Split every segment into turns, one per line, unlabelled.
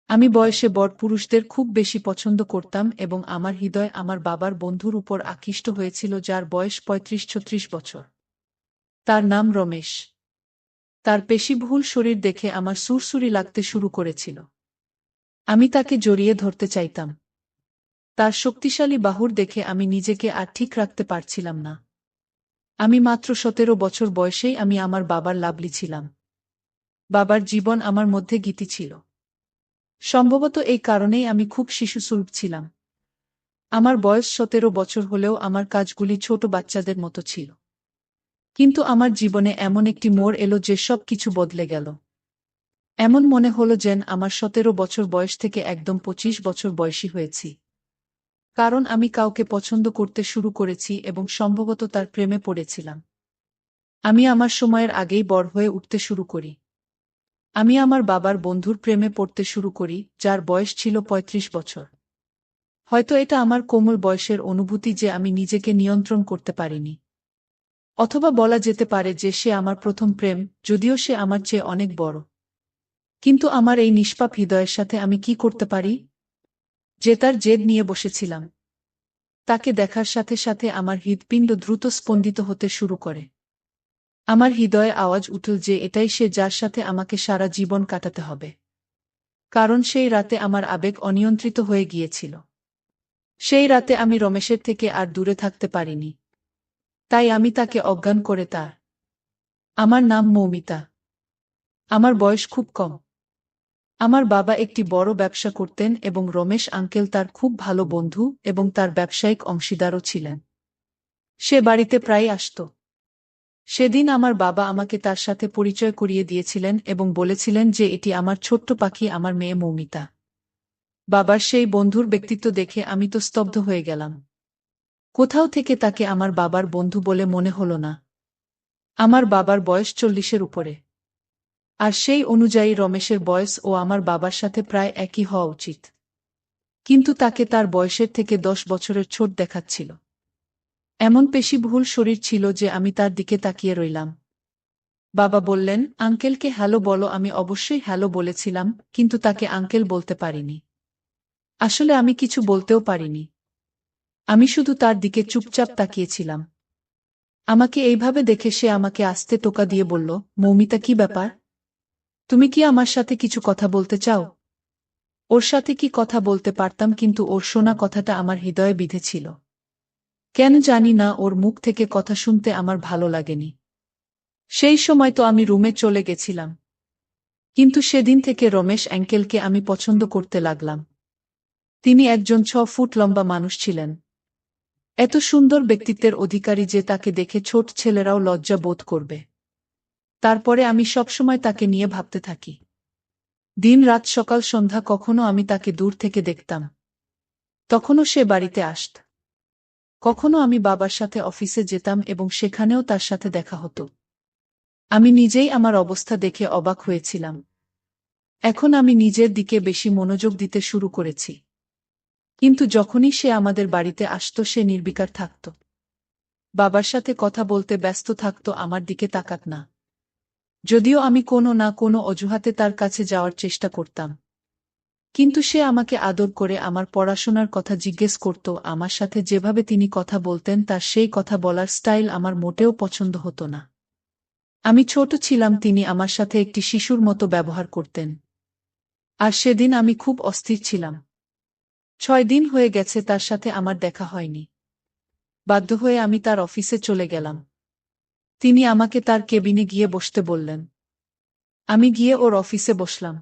আমি বয়সে বড় পুরুষদের খুব বেশি পছন্দ করতাম এবং আমার হৃদয় আমার বাবার বন্ধুর উপর আকৃষ্ট হয়েছিল যার বয়স ৩৫-৩৬ বছর। তার নাম রমেশ। তার পেশিবহুল শরীর দেখে আমার সুরসুরি লাগতে শুরু করেছিল। আমি তাকে জড়িয়ে ধরতে চাইতাম। তার শক্তিশালী বাহুর দেখে আমি নিজেকে আর ঠিক রাখতে পারছিলাম না। আমি মাত্র ১৭ বছর বয়সেই আমি আমার বাবার লাভলি ছিলাম। বাবার জীবন আমার মধ্যে গীতি ছিল। সম্ভবত এই কারণেই আমি খুব শিশুসুলভ ছিলাম। আমার বয়স ১৭ বছর হলেও আমার কাজগুলি ছোট বাচ্চাদের মতো ছিল। কিন্তু আমার জীবনে এমন একটি মোড় এলো যে সব কিছু বদলে গেল। এমন মনে হলো যেন আমার ১৭ বছর বয়স থেকে একদম ২৫ বছর বয়সী হয়েছি। কারণ আমি কাউকে পছন্দ করতে শুরু করেছি এবং সম্ভবত তার প্রেমে পড়েছিলাম। আমি আমার সময়ের আগেই বড় হয়ে উঠতে শুরু করি। আমি আমার বাবার বন্ধুর প্রেমে পড়তে শুরু করি, যার বয়স ছিল ৩৫ বছর। হয়তো এটা আমার কোমল বয়সের অনুভূতি যে আমি নিজেকে নিয়ন্ত্রণ করতে পারিনি। অথবা বলা যেতে পারে যে সে আমার প্রথম প্রেম, যদিও সে আমার চেয়ে অনেক বড়। কিন্তু আমার এই নিষ্পাপ হৃদয়ের সাথে আমি কি করতে পারি? যে তার জেদ নিয়ে বসেছিলাম। তাকে দেখার সাথে সাথে আমার হৃৎপিণ্ড দ্রুত স্পন্দিত হতে শুরু করে। আমার হৃদয়ে আওয়াজ উঠল যে এটাই সে যার সাথে আমাকে সারা জীবন কাটাতে হবে। কারণ সেই রাতে আমার আবেগ অনিয়ন্ত্রিত হয়ে গিয়েছিল। সেই রাতে আমি রমেশের থেকে আর দূরে থাকতে পারিনি। তাই আমি তাকে অজ্ঞান করে তার। আমার নাম মৌমিতা। আমার বয়স খুব কম। আমার বাবা একটি বড় ব্যবসা করতেন এবং রমেশ আঙ্কেল তার খুব ভালো বন্ধু এবং তার ব্যবসায়িক অংশীদারও ছিলেন। সে বাড়িতে প্রায় আসত। সেদিন আমার বাবা আমাকে তার সাথে পরিচয় করিয়ে দিয়েছিলেন এবং বলেছিলেন যে এটি আমার ছোট্ট পাখি, আমার মেয়ে মৌমিতা। বাবার সেই বন্ধুর ব্যক্তিত্ব দেখে আমি তো স্তব্ধ হয়ে গেলাম। কোথাও থেকে তাকে আমার বাবার বন্ধু বলে মনে হলো না। আমার বাবার বয়স ৪০-এর উপরে। আর সেই অনুযায়ী রমেশের বয়স ও আমার বাবার সাথে প্রায় একই হওয়া উচিত। কিন্তু তাকে তার বয়সের থেকে ১০ বছরের ছোট দেখাচ্ছিল। এমন পেশিবহুল শরীর ছিল যে আমি তার দিকে তাকিয়ে রইলাম। বাবা বললেন, আঙ্কেলকে হ্যালো বলো। আমি অবশ্যই হ্যালো বলেছিলাম, কিন্তু তাকে আঙ্কেল বলতে পারিনি। আসলে আমি কিছু বলতেও পারিনি। আমি শুধু তার দিকে চুপচাপ তাকিয়েছিলাম। আমাকে এইভাবে দেখে সে আমাকে আস্তে টোকা দিয়ে বলল, মৌমিতা, কি ব্যাপার? তুমি কি আমার সাথে কিছু কথা বলতে চাও? ওর সাথে কি কথা বলতে পারতাম, কিন্তু ওর শোনা কথাটা আমার হৃদয়ে বিঁধেছিল। কেন জানি না, ওর মুখ থেকে কথা শুনতে আমার ভালো লাগেনি। সেই সময় তো আমি রুমে চলে গেছিলাম। কিন্তু সেদিন থেকে রমেশ অ্যাঙ্কেলকে আমি পছন্দ করতে লাগলাম। তিনি একজন ৬ ফুট লম্বা মানুষ ছিলেন। এত সুন্দর ব্যক্তিত্বের অধিকারী যে তাকে দেখে ছোট ছেলেরাও লজ্জা বোধ করবে। তারপরে আমি সবসময় তাকে নিয়ে ভাবতে থাকি। দিন রাত সকাল সন্ধ্যা কখনো আমি তাকে দূর থেকে দেখতাম। তখনও সে বাড়িতে আসত। কখনো আমি বাবার সাথে অফিসে যেতাম এবং সেখানেও তার সাথে দেখা হতো। আমি নিজেই আমার অবস্থা দেখে অবাক হয়েছিলাম। এখন আমি নিজের দিকে বেশি মনোযোগ দিতে শুরু করেছি। কিন্তু যখনই সে আমাদের বাড়িতে আসত সে নির্বিকার থাকত। বাবার সাথে কথা বলতে ব্যস্ত থাকত, আমার দিকে তাকাত না। যদিও আমি কোনো না কোনো অজুহাতে তার কাছে যাওয়ার চেষ্টা করতাম। কিন্তু সে আমাকে আদর করে আমার পড়াশোনার কথা জিজ্ঞেস করত। আমার সাথে যেভাবে তিনি কথা বলতেন তার সেই কথা বলার স্টাইল আমার মোটেও পছন্দ হতো না। আমি ছোট ছিলাম, তিনি আমার সাথে একটি শিশুর মতো ব্যবহার করতেন। আর সেদিন আমি খুব অস্থির ছিলাম। ৬ দিন হয়ে গেছে তার সাথে আমার দেখা হয়নি। বাধ্য হয়ে আমি তার অফিসে চলে গেলাম। তিনি আমাকে তার কেবিনে গিয়ে বসতে বললেন। আমি গিয়ে ওর অফিসে বসলাম।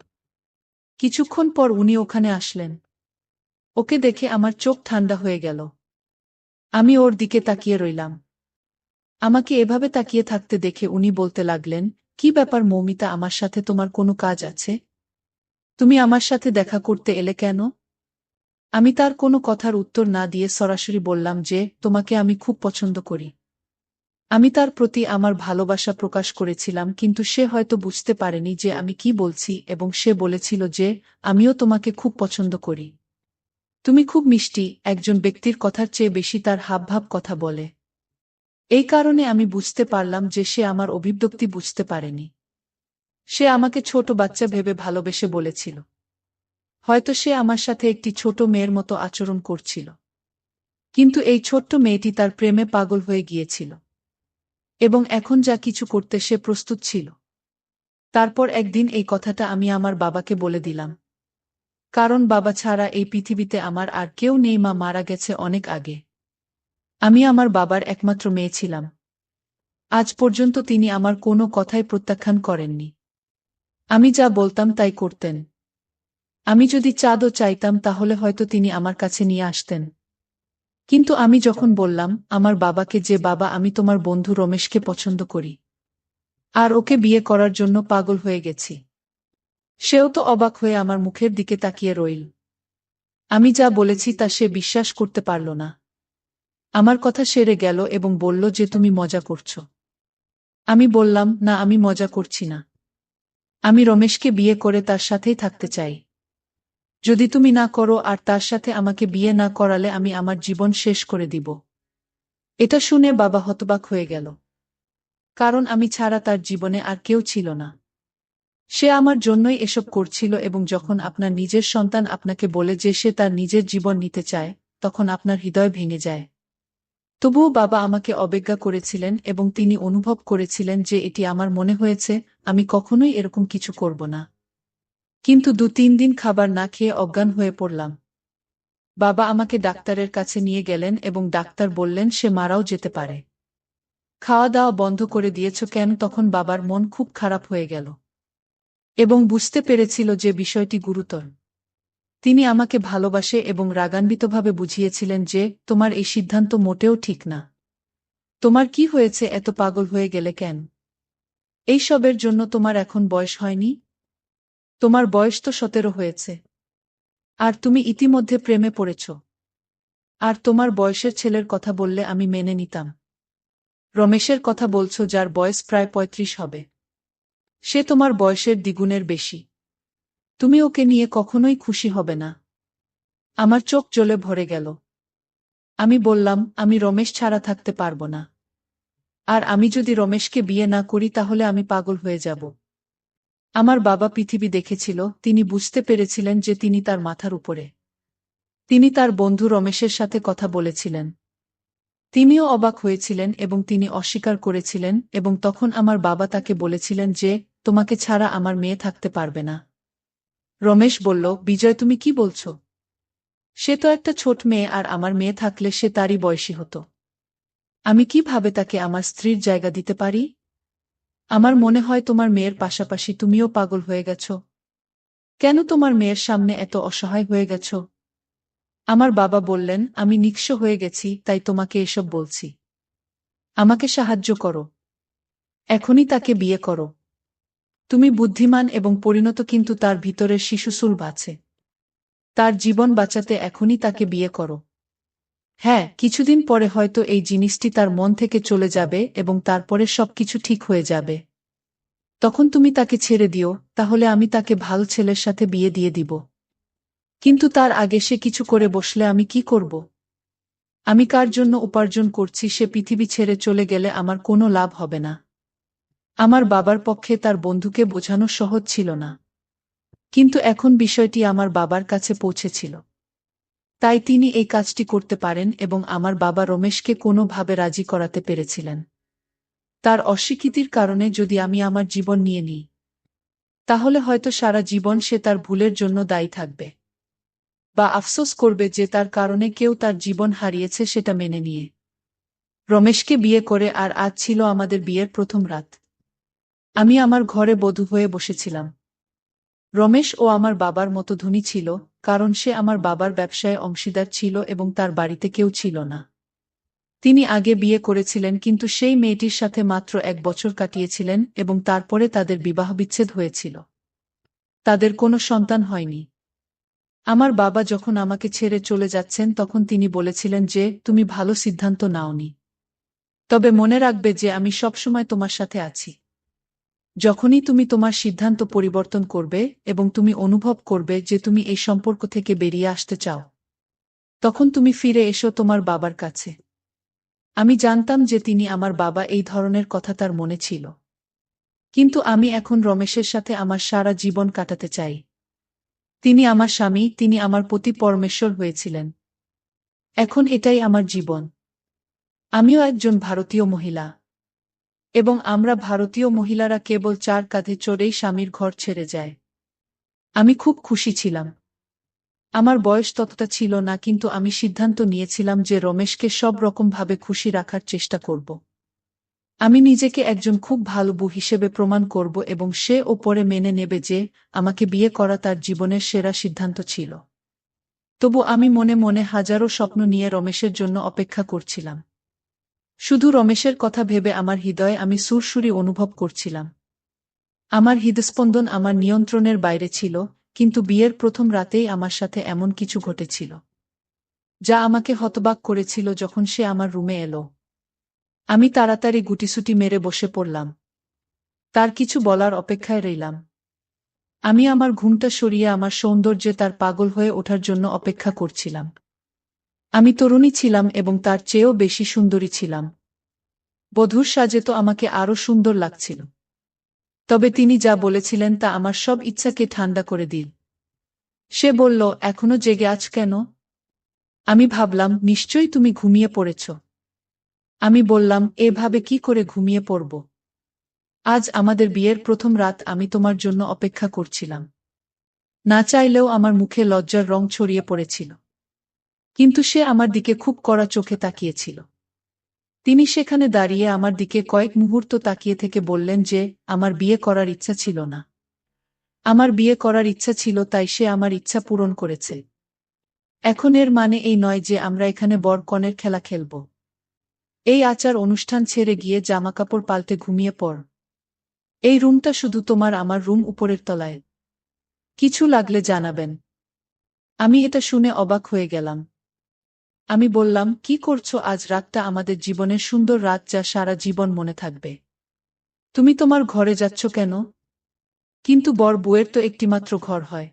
কিছুক্ষণ পর উনি ওখানে আসলেন। ওকে দেখে আমার চোখ ঠান্ডা হয়ে গেল। আমি ওর দিকে তাকিয়ে রইলাম। আমাকে এভাবে তাকিয়ে থাকতে দেখে উনি বলতে লাগলেন, কি ব্যাপার মৌমিতা, আমার সাথে তোমার কোনো কাজ আছে? তুমি আমার সাথে দেখা করতে এলে কেন? আমি তার কোনো কথার উত্তর না দিয়ে সরাসরি বললাম যে, তোমাকে আমি খুব পছন্দ করি। আমি তার প্রতি আমার ভালোবাসা প্রকাশ করেছিলাম, কিন্তু সে হয়তো বুঝতে পারেনি যে আমি কি বলছি এবং সে বলেছিল যে, আমিও তোমাকে খুব পছন্দ করি। তুমি খুব মিষ্টি। একজন ব্যক্তির কথার চেয়ে বেশি তার হাবভাব কথা বলে। এই কারণে আমি বুঝতে পারলাম যে সে আমার অভিব্যক্তি বুঝতে পারেনি। সে আমাকে ছোট বাচ্চা ভেবে ভালোবেসে বলেছিল। হয়তো সে আমার সাথে একটি ছোট মেয়ের মতো আচরণ করছিল। কিন্তু এই ছোট্ট মেয়েটি তার প্রেমে পাগল হয়ে গিয়েছিল। এবং এখন যা কিছু করতে সে প্রস্তুত ছিল। তারপর একদিন এই কথাটা আমি আমার বাবাকে বলে দিলাম। কারণ বাবা ছাড়া এই পৃথিবীতে আমার আর কেউ নেই, মা মারা গেছে অনেক আগে। আমি আমার বাবার একমাত্র মেয়ে ছিলাম। আজ পর্যন্ত তিনি আমার কোনো কথাই প্রত্যাখ্যান করেননি। আমি যা বলতাম তাই করতেন। আমি যদি চাঁদও চাইতাম তাহলে হয়তো তিনি আমার কাছে নিয়ে আসতেন। কিন্তু আমি যখন বললাম আমার বাবাকে যে বাবা আমি তোমার বন্ধু রমেশকে পছন্দ করি আর ওকে বিয়ে করার জন্য পাগল হয়ে গেছি, সেও তো অবাক হয়ে আমার মুখের দিকে তাকিয়ে রইল। আমি যা বলেছি তা সে বিশ্বাস করতে পারল না। আমার কথা সেরে গেল এবং বলল যে তুমি মজা করছো। আমি বললাম না, আমি মজা করছি না। আমি রমেশকে বিয়ে করে তার সাথেই থাকতে চাই। যদি তুমি না করো আর তার সাথে আমাকে বিয়ে না করালে আমি আমার জীবন শেষ করে দিব। এটা শুনে বাবা হতবাক হয়ে গেল। কারণ আমি ছাড়া তার জীবনে আর কেউ ছিল না। সে আমার জন্যই এসব করছিল এবং যখন আপনার নিজের সন্তান আপনাকে বলে যে সে তার নিজের জীবন নিতে চায়, তখন আপনার হৃদয় ভেঙে যায়। তবুও বাবা আমাকে অবজ্ঞা করেছিলেন এবং তিনি অনুভব করেছিলেন যে এটি আমার মনে হয়েছে, আমি কখনোই এরকম কিছু করব না। কিন্তু ২-৩ দিন খাবার না খেয়ে অজ্ঞান হয়ে পড়লাম। বাবা আমাকে ডাক্তারের কাছে নিয়ে গেলেন এবং ডাক্তার বললেন সে মারাও যেতে পারে। খাওয়া দাওয়া বন্ধ করে দিয়েছ কেন? তখন বাবার মন খুব খারাপ হয়ে গেল এবং বুঝতে পেরেছিল যে বিষয়টি গুরুতর। তিনি আমাকে ভালোবাসে এবং রাগান্বিতভাবে বুঝিয়েছিলেন যে তোমার এই সিদ্ধান্ত মোটেও ঠিক না। তোমার কি হয়েছে, এত পাগল হয়ে গেলে কেন? এই সবের জন্য তোমার এখন বয়স হয়নি। তোমার বয়স তো ১৭ হয়েছে। আর তুমি ইতিমধ্যে প্রেমে পড়েছ। আর তোমার বয়সের ছেলের কথা বললে আমি মেনে নিতাম। রমেশের কথা বলছো, যার বয়স প্রায় ৩৫ হবে। সে তোমার বয়সের দ্বিগুণের বেশি। তুমি ওকে নিয়ে কখনোই খুশি হবে না। আমার চোখ জ্বলে ভরে গেল। আমি বললাম আমি রমেশ ছাড়া থাকতে পারব না। আর আমি যদি রমেশকে বিয়ে না করি তাহলে আমি পাগল হয়ে যাব। আমার বাবা পৃথিবী দেখেছিল, তিনি বুঝতে পেরেছিলেন যে তিনি তার মাথার উপরে। তিনি তার বন্ধু রমেশের সাথে কথা বলেছিলেন। তিনিও অবাক হয়েছিলেন এবং তিনি অস্বীকার করেছিলেন এবং তখন আমার বাবা তাকে বলেছিলেন যে তোমাকে ছাড়া আমার মেয়ে থাকতে পারবে না। রমেশ বলল, বিজয় তুমি কি বলছো? সে তো একটা ছোট মেয়ে আর আমার মেয়ে থাকলে সে তারই বয়সী হতো। আমি কিভাবে তাকে আমার স্ত্রীর জায়গা দিতে পারি? আমার মনে হয় তোমার মেয়ের পাশাপাশি তুমিও পাগল হয়ে গেছ। কেন তোমার মেয়ের সামনে এত অসহায় হয়ে গেছ? আমার বাবা বললেন, আমি নিঃস্ব হয়ে গেছি তাই তোমাকে এসব বলছি। আমাকে সাহায্য করো। এখনই তাকে বিয়ে করো। তুমি বুদ্ধিমান এবং পরিণত, কিন্তু তার ভিতরের শিশুসুলভ আছে। তার জীবন বাঁচাতে এখনই তাকে বিয়ে করো। হ্যাঁ, কিছুদিন পরে হয়তো এই জিনিসটি তার মন থেকে চলে যাবে এবং তারপরে সবকিছু ঠিক হয়ে যাবে। তখন তুমি তাকে ছেড়ে দিও, তাহলে আমি তাকে ভালো ছেলের সাথে বিয়ে দিয়ে দিব। কিন্তু তার আগে সে কিছু করে বসলে আমি কি করব? আমি কার জন্য উপার্জন করছি সে পৃথিবী ছেড়ে চলে গেলে আমার কোনো লাভ হবে না। আমার বাবার পক্ষে তার বন্ধুকে বোঝানো সহজ ছিল না। কিন্তু এখন বিষয়টি আমার বাবার কাছে পৌঁছেছিল। তাই তিনি এই কাজটি করতে পারেন এবং আমার বাবা রমেশকে কোনোভাবে রাজি করাতে পেরেছিলেন। তার অস্বীকৃতির কারণে যদি আমি আমার জীবন নিয়ে নিই, তাহলে হয়তো সারা জীবন সে তার ভুলের জন্য দায়ী থাকবে। বা আফসোস করবে যে তার কারণে কেউ তার জীবন হারিয়েছে সেটা মেনে নিয়ে। রমেশকে বিয়ে করে আর আজ ছিল আমাদের বিয়ের প্রথম রাত। আমি আমার ঘরে বধূ হয়ে বসেছিলাম। রমেশ ও আমার বাবার মতো ধনী ছিল, কারণ সে আমার বাবার ব্যবসায় অংশীদার ছিল এবং তার বাড়িতে কেউ ছিল না। তিনি আগে বিয়ে করেছিলেন কিন্তু সেই মেয়েটির সাথে মাত্র ১ বছর কাটিয়েছিলেন এবং তারপরে তাদের বিবাহবিচ্ছেদ হয়েছিল। তাদের কোনো সন্তান হয়নি। আমার বাবা যখন আমাকে ছেড়ে চলে যাচ্ছেন তখন তিনি বলেছিলেন যে তুমি ভালো সিদ্ধান্ত নাওনি। তবে মনে রাখবে যে আমি সবসময় তোমার সাথে আছি। যখনই তুমি তোমার সিদ্ধান্ত পরিবর্তন করবে এবং তুমি অনুভব করবে যে তুমি এই সম্পর্ক থেকে বেরিয়ে আসতে চাও, তখন তুমি ফিরে এসো তোমার বাবার কাছে। আমি জানতাম যে তিনি আমার বাবা, এই ধরনের কথা তার মনে ছিল। কিন্তু আমি এখন রমেশের সাথে আমার সারা জীবন কাটাতে চাই। তিনি আমার স্বামী, তিনি আমার প্রতি পরমেশ্বর হয়েছিলেন। এখন এটাই আমার জীবন। আমিও একজন ভারতীয় মহিলা। এবং আমরা ভারতীয় মহিলারা কেবল 4 কাঁধে চড়েই স্বামীর ঘর ছেড়ে যায়। আমি খুব খুশি ছিলাম। আমার বয়স ততটা ছিল না, কিন্তু আমি সিদ্ধান্ত নিয়েছিলাম যে রমেশকে সব রকমভাবে খুশি রাখার চেষ্টা করব। আমি নিজেকে একজন খুব ভালো বউ হিসেবে প্রমাণ করব এবং সে ও পরে মেনে নেবে যে আমাকে বিয়ে করা তার জীবনের সেরা সিদ্ধান্ত ছিল। তবু আমি মনে মনে হাজারো স্বপ্ন নিয়ে রমেশের জন্য অপেক্ষা করছিলাম। শুধু রমেশের কথা ভেবে আমার হৃদয়ে আমি সুরসুরি অনুভব করছিলাম। আমার হৃদস্পন্দন আমার নিয়ন্ত্রণের বাইরে ছিল, কিন্তু বিয়ের প্রথম রাতেই আমার সাথে এমন কিছু ঘটেছিল যা আমাকে হতবাক করেছিল। যখন সে আমার রুমে এলো, আমি তাড়াতাড়ি গুটিসুটি মেরে বসে পড়লাম। তার কিছু বলার অপেক্ষায় রইলাম। আমি আমার ঘুমটা সরিয়ে আমার সৌন্দর্যে তার পাগল হয়ে ওঠার জন্য অপেক্ষা করছিলাম। আমি তরুণী ছিলাম এবং তার চেয়েও বেশি সুন্দরী ছিলাম। বধূর সাজে তো আমাকে আরও সুন্দর লাগছিল। তবে তিনি যা বলেছিলেন তা আমার সব ইচ্ছাকে ঠান্ডা করে দিল। সে বলল, এখনো জেগে আছ কেন? আমি ভাবলাম, নিশ্চয়ই তুমি ঘুমিয়ে পড়েছ। আমি বললাম, এভাবে কি করে ঘুমিয়ে পড়ব? আজ আমাদের বিয়ের প্রথম রাত, আমি তোমার জন্য অপেক্ষা করছিলাম। না চাইলেও আমার মুখে লজ্জার রং ছড়িয়ে পড়েছিল। কিন্তু সে আমার দিকে খুব কড়া চোখে তাকিয়েছিল। তিনি সেখানে দাঁড়িয়ে আমার দিকে কয়েক মুহূর্ত তাকিয়ে থেকে বললেন যে আমার বিয়ে করার ইচ্ছা ছিল না। আমার বিয়ে করার ইচ্ছা ছিল, তাই সে আমার ইচ্ছা পূরণ করেছে। এখন এর মানে এই নয় যে আমরা এখানে বর কনের খেলা খেলব। এই আচার অনুষ্ঠান ছেড়ে গিয়ে জামাকাপড় পাল্টে ঘুমিয়ে পড়। এই রুমটা শুধু তোমার, আমার রুম উপরের তলায়। কিছু লাগলে জানাবেন। আমি এটা শুনে অবাক হয়ে গেলাম। আমি বললাম, কি করছো? আজ রাতটা আমাদের জীবনের সুন্দর রাত, যা সারা জীবন মনে থাকবে। তুমি তোমার ঘরে যাচ্ছ কেন? কিন্তু বর বউয়ের তো একটিমাত্র ঘর হয়।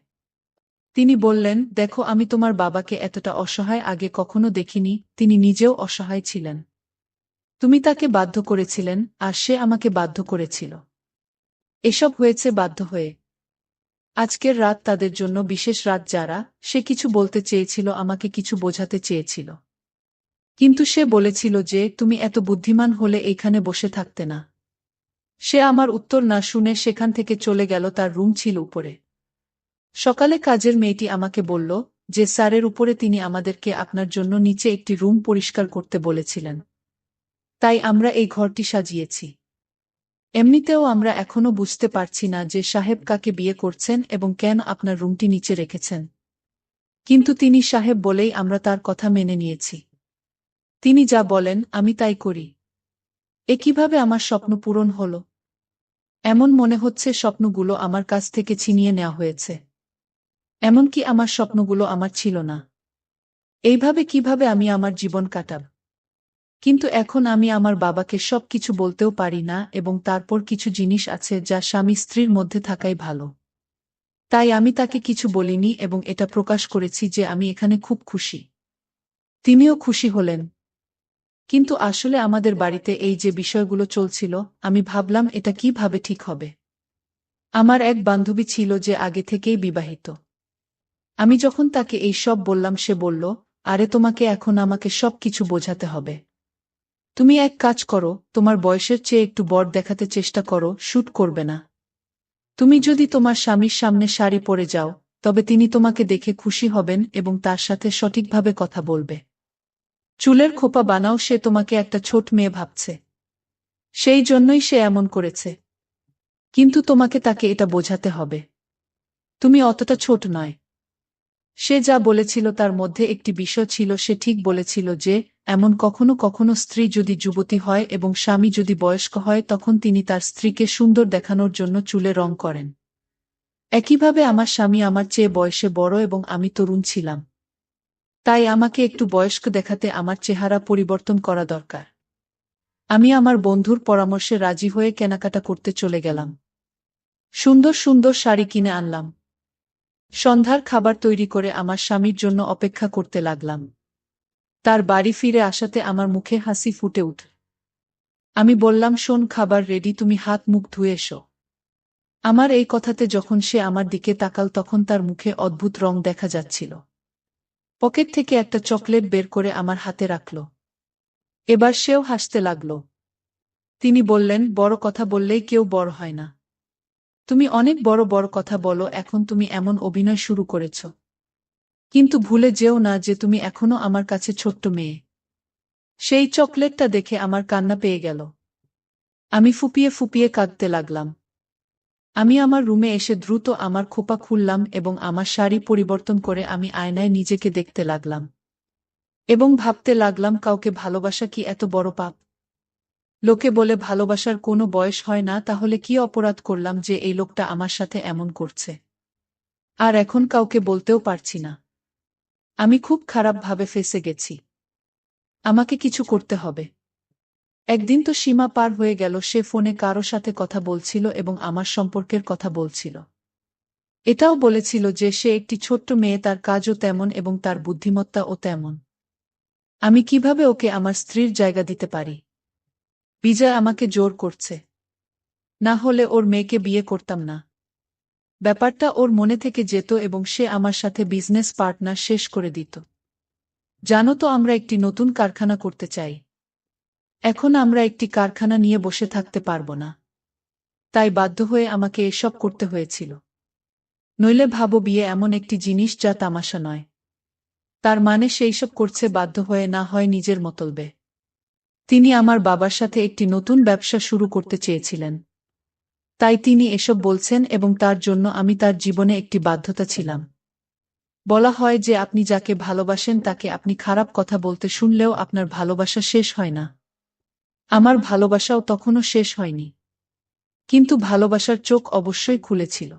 তিনি বললেন, দেখো, আমি তোমার বাবাকে এতটা অসহায় আগে কখনো দেখিনি। তিনি নিজেও অসহায় ছিলেন। তুমি তাকে বাধ্য করেছিলেন, আর সে আমাকে বাধ্য করেছিল। এসব হয়েছে বাধ্য হয়ে। আজকের রাত তাদের জন্য বিশেষ রাত। যারা সে কিছু বলতে চেয়েছিল, আমাকে কিছু বোঝাতে চেয়েছিল। কিন্তু সে বলেছিল যে তুমি এত বুদ্ধিমান হলে এইখানে বসে থাকতে না। সে আমার উত্তর না শুনে সেখান থেকে চলে গেল। তার রুম ছিল উপরে। সকালে কাজের মেয়েটি আমাকে বলল যে স্যারের উপরে তিনি আমাদেরকে আপনার জন্য নিচে একটি রুম পরিষ্কার করতে বলেছিলেন। তাই আমরা এই ঘরটি সাজিয়েছি। এমনিতেও আমরা এখনো বুঝতে পারছি না যে সাহেব কাকে বিয়ে করছেন এবং কেন আপনার রুমটি নিচে রেখেছেন। কিন্তু তিনি সাহেব বলেই আমরা তার কথা মেনে নিয়েছি। তিনি যা বলেন আমি তাই করি। এ কিভাবে আমার স্বপ্ন পূরণ হলো? এমন মনে হচ্ছে স্বপ্নগুলো আমার কাছ থেকে ছিনিয়ে নেওয়া হয়েছে। এমনকি আমার স্বপ্নগুলো আমার ছিল না। এইভাবে কিভাবে আমি আমার জীবন কাটাব? কিন্তু এখন আমি আমার বাবাকে সব কিছু বলতেও পারি না, এবং তারপর কিছু জিনিস আছে যা স্বামী স্ত্রীর মধ্যে থাকাই ভালো। তাই আমি তাকে কিছু বলিনি এবং এটা প্রকাশ করেছি যে আমি এখানে খুব খুশি। তিনিও খুশি হলেন। কিন্তু আসলে আমাদের বাড়িতে এই যে বিষয়গুলো চলছিল, আমি ভাবলাম এটা কিভাবে ঠিক হবে। আমার এক বান্ধবী ছিল যে আগে থেকেই বিবাহিত। আমি যখন তাকে এই সব বললাম, সে বলল, আরে তোমাকে এখন আমাকে সব কিছু বোঝাতে হবে? তুমি এক কাজ করো, তোমার বয়সের চেয়ে একটু বড় দেখাতে চেষ্টা করো, শ্যুট করবে না। তুমি যদি তোমার স্বামীর সামনে শাড়ি পরে যাও, তবে তিনি তোমাকে দেখে খুশি হবেন এবং তার সাথে সঠিকভাবে কথা বলবে। চুলের খোপা বানাও, সে তোমাকে একটা ছোট মেয়ে ভাবছে। সেই জন্যই সে এমন করেছে। কিন্তু তোমাকে তাকে এটা বোঝাতে হবে। তুমি অতটা ছোট নয়। সে যা বলেছিল তার মধ্যে একটি বিষয় ছিল, সে ঠিক বলেছিল যে এমন কখনো কখনো স্ত্রী যদি যুবতী হয় এবং স্বামী যদি বয়স্ক হয়, তখন তিনি তার স্ত্রীকে সুন্দর দেখানোর জন্য চুলে রং করেন। একইভাবে আমার স্বামী আমার চেয়ে বয়সে বড় এবং আমি তরুণ ছিলাম। তাই আমাকে একটু বয়স্ক দেখাতে আমার চেহারা পরিবর্তন করা দরকার। আমি আমার বন্ধুর পরামর্শে রাজি হয়ে কেনাকাটা করতে চলে গেলাম। সুন্দর সুন্দর শাড়ি কিনে আনলাম। সন্ধ্যার খাবার তৈরি করে আমার স্বামীর জন্য অপেক্ষা করতে লাগলাম। তার বাড়ি ফিরে আসাতে আমার মুখে হাসি ফুটে উঠল। আমি বললাম, শোন, খাবার রেডি, তুমি হাত মুখ ধুয়ে এসো। আমার এই কথাতে যখন সে আমার দিকে তাকাল তখন তার মুখে অদ্ভুত রং দেখা যাচ্ছিল। পকেট থেকে একটা চকলেট বের করে আমার হাতে রাখল। এবার সেও হাসতে লাগল। তিনি বললেন, বড় কথা বললেই কেউ বড় হয় না। তুমি অনেক বড় বড় কথা বলো, এখন তুমি এমন অভিনয় শুরু করেছ। কিন্তু ভুলে যেও না যে তুমি এখনো আমার কাছে ছোট্ট মেয়ে। সেই চকলেটটা দেখে আমার কান্না পেয়ে গেল। আমি ফুপিয়ে ফুপিয়ে কাঁদতে লাগলাম। আমি আমার রুমে এসে দ্রুত আমার খোপা খুললাম এবং আমার শাড়ি পরিবর্তন করে আমি আয়নায় নিজেকে দেখতে লাগলাম। এবং ভাবতে লাগলাম, কাউকে ভালোবাসা কি এত বড় পাপ? লোকে বলে ভালোবাসার কোনো বয়স হয় না, তাহলে কি অপরাধ করলাম যে এই লোকটা আমার সাথে এমন করছে? আর এখন কাউকে বলতেও পারছি না। আমি খুব খারাপভাবে ফেঁসে গেছি। আমাকে কিছু করতে হবে। একদিন তো সীমা পার হয়ে গেল, সে ফোনে কারো সাথে কথা বলছিল এবং আমার সম্পর্কের কথা বলছিল। এটাও বলেছিল যে সে একটি ছোট্ট মেয়ে, তার কাজও তেমন এবং তার বুদ্ধিমত্তাও তেমন। আমি কিভাবে ওকে আমার স্ত্রীর জায়গা দিতে পারি? বিজয় আমাকে জোর করছে। না হলে ওর মেয়েকে বিয়ে করতাম না। ব্যাপারটা ওর মনে থেকে যেত এবং সে আমার সাথে বিজনেস পার্টনার শেষ করে দিত। জানো তো, আমরা একটি নতুন কারখানা করতে চাই। এখন আমরা একটি কারখানা নিয়ে বসে থাকতে পারব না। তাই বাধ্য হয়ে আমাকে এসব করতে হয়েছিল। নইলে ভাবো, বিয়ে এমন একটি জিনিস যা তামাশা নয়। তার মানে সেইসব করছে বাধ্য হয়ে, না হয় নিজের মতলবে। তিনি আমার বাবার সাথে একটি নতুন ব্যবসা শুরু করতে চেয়েছিলেন। তাই তিনি এসব বলছেন এবং তার জন্য আমি তার জীবনে একটি বাধ্যতা ছিলাম। বলা হয় যে আপনি যাকে ভালোবাসেন তাকে আপনি খারাপ কথা বলতে শুনলেও আপনার ভালোবাসা শেষ হয় না। আমার ভালোবাসাও তখনও শেষ হয়নি। কিন্তু ভালোবাসার চোখ অবশ্যই খুলেছিল।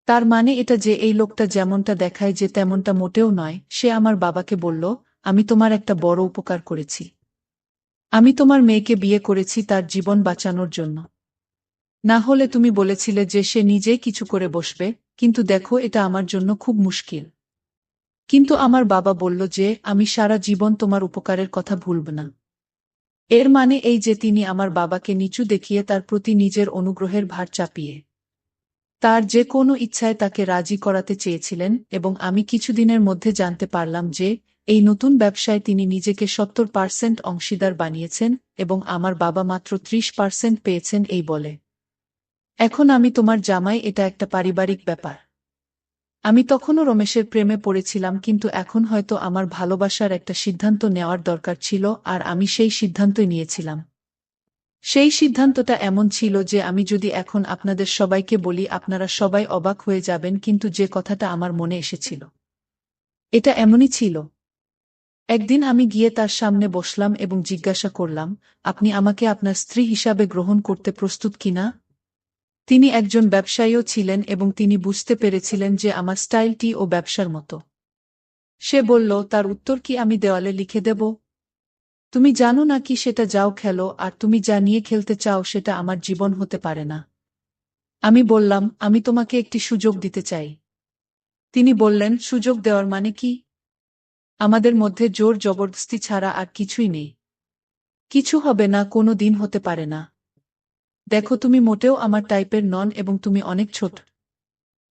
তার মানে এটা যে এই লোকটা যেমনটা দেখায় যে তেমনটা মোটেও নয়। সে আমার বাবাকে বলল, আমি তোমার একটা বড় উপকার করেছি। আমি তোমার মেয়েকে বিয়ে করেছি তার জীবন বাঁচানোর জন্য। না হলে তুমি বলেছিলে যে সে নিজেই কিছু করে বসবে, কিন্তু দেখো এটা আমার জন্য খুব মুশকিল। কিন্তু আমার বাবা বলল যে আমি সারা জীবন তোমার উপকারের কথা ভুলব না। এর মানে এই যে তিনি আমার বাবাকে নিচু দেখিয়ে তার প্রতি নিজের অনুগ্রহের ভার চাপিয়ে তার যে কোনো ইচ্ছায় তাকে রাজি করাতে চেয়েছিলেন, এবং আমি কিছুদিনের মধ্যে জানতে পারলাম যে এই নতুন ব্যবসায় তিনি নিজেকে 70% অংশীদার বানিয়েছেন এবং আমার বাবা মাত্র 30% পেয়েছেন। এই বলে, এখন আমি তোমার জামাই, এটা একটা পারিবারিক ব্যাপার। আমি তখনও রমেশের প্রেমে পড়েছিলাম, কিন্তু এখন হয়তো আমার ভালোবাসার একটা সিদ্ধান্ত নেওয়ার দরকার ছিল, আর আমি সেই সিদ্ধান্তই নিয়েছিলাম। সেই সিদ্ধান্তটা এমন ছিল যে আমি যদি এখন আপনাদের সবাইকে বলি আপনারা সবাই অবাক হয়ে যাবেন, কিন্তু যে কথাটা আমার মনে এসেছিল এটা এমনই ছিল। একদিন আমি গিয়ে তার সামনে বসলাম এবং জিজ্ঞাসা করলাম, আপনি আমাকে আপনার স্ত্রী হিসাবে গ্রহণ করতে প্রস্তুত কিনা? তিনি একজন ব্যবসায়ীও ছিলেন এবং তিনি বুঝতে পেরেছিলেন যে আমার স্টাইলটি ও ব্যবসার মতো। সে বলল, তার উত্তর কি আমি দেওয়ালে লিখে দেব? তুমি জানো না কি সেটা যাও খেলো, আর তুমি যা নিয়ে খেলতে চাও সেটা আমার জীবন হতে পারে না। আমি বললাম, আমি তোমাকে একটি সুযোগ দিতে চাই। তিনি বললেন, সুযোগ দেওয়ার মানে কি? আমাদের মধ্যে জোর জবরদস্তি ছাড়া আর কিছুই নেই। কিছু হবে না, কোনো দিন হতে পারে না। দেখো, তুমি মোটেও আমার টাইপের নন এবং তুমি অনেক ছোট।